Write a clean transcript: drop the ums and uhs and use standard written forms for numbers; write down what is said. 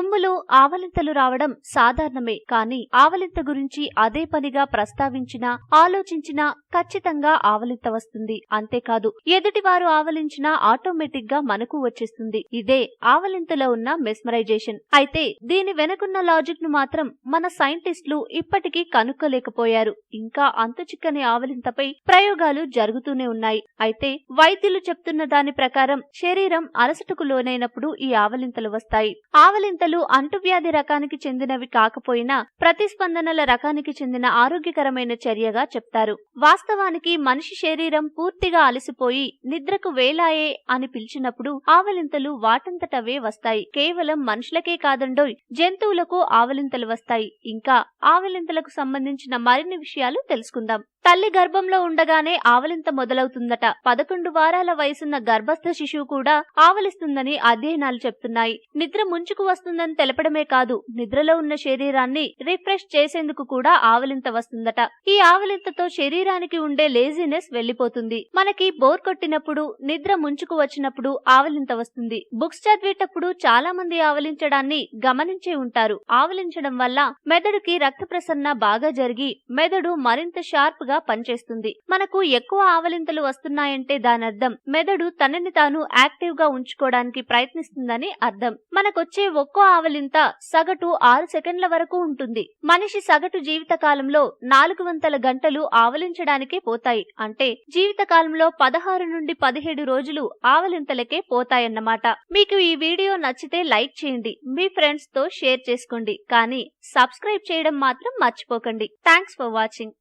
తుమ్ములు ఆవలింతలు రావడం సాధారణమే. కానీ ఆవలింత గురించి అదే పనిగా ప్రస్తావించినా ఆలోచించినా ఖచ్చితంగా ఆవలింత వస్తుంది. అంతేకాదు ఎదుటివారు ఆవలించినా ఆటోమేటిక్ గా మనకు వచ్చేస్తుంది. ఇదే ఆవలింతలో ఉన్న మెస్మరైజేషన్. అయితే దీని వెనుకున్న లాజిక్ ను మాత్రం మన సైంటిస్టులు ఇప్పటికీ కనుక్కోలేకపోయారు. ఇంకా అంతుచిక్కని ఆవలింతపై ప్రయోగాలు జరుగుతూనే ఉన్నాయి. అయితే వైద్యులు చెప్తున్న దాని ప్రకారం శరీరం అలసటకు లోనైనప్పుడు ఈ ఆవలింతలు వస్తాయి. ఆవలింతలు అంటువ్యాధి రకానికి చెందినవి కాకపోయినా ప్రతిస్పందనల రకానికి చెందిన ఆరోగ్యకరమైన చర్యగా చెప్తారు. వాస్తవానికి మనిషి శరీరం పూర్తిగా అలసిపోయి నిద్రకు వేలాయే అని పిలిచినప్పుడు ఆవలింతలు వాటంతటవే వస్తాయి. కేవలం మనుషులకే కాదండోయ్, జంతువులకు ఆవలింతలు వస్తాయి. ఇంకా ఆవలింతలకు సంబంధించిన మరిన్ని విషయాలు తెలుసుకుందాం. తల్లి గర్భంలో ఉండగానే ఆవలింత మొదలవుతుందట. 11 వారాల వయసున్న గర్భస్థ శిశువు కూడా ఆవలిస్తుందని అధ్యయనాలు చెప్తున్నాయి. నిద్ర ముంచుకు వస్తుందని తెలపడమే కాదు, నిద్రలో ఉన్న శరీరాన్ని రిఫ్రెష్ చేసేందుకు కూడా ఆవలింత వస్తుందట. ఈ ఆవలింతతో శరీరానికి ఉండే లేజినెస్ వెళ్లిపోతుంది. మనకి బోర్ కొట్టినప్పుడు, నిద్ర ముంచుకు వచ్చినప్పుడు ఆవలింత వస్తుంది. బుక్స్ చదివేటప్పుడు చాలా మంది ఆవలించడాన్ని గమనించే ఉంటారు. ఆవలించడం వల్ల మెదడుకి రక్త ప్రసరణ బాగా జరిగి మెదడు మరింత షార్ప్ గా పనిచేస్తుంది. మనకు ఎక్కువ ఆవలింతలు వస్తున్నాయంటే దానర్థం మెదడు తనని తాను యాక్టివ్ గా ఉంచుకోవడానికి ప్రయత్నిస్తుందని అర్థం. మనకొచ్చే ఒక్కో ఆవలింత సగటు 6 సెకండ్ల వరకు ఉంటుంది. మనిషి సగటు జీవిత కాలంలో 400 గంటలు ఆవలించడానికే పోతాయి. అంటే జీవిత కాలంలో 16 నుండి 17 రోజులు ఆవలింతలకే పోతాయన్నమాట. మీకు ఈ వీడియో నచ్చితే లైక్ చేయండి, మీ ఫ్రెండ్స్ తో షేర్ చేసుకోండి. కానీ సబ్స్క్రైబ్ చేయడం మాత్రం మర్చిపోకండి. Thanks for watching.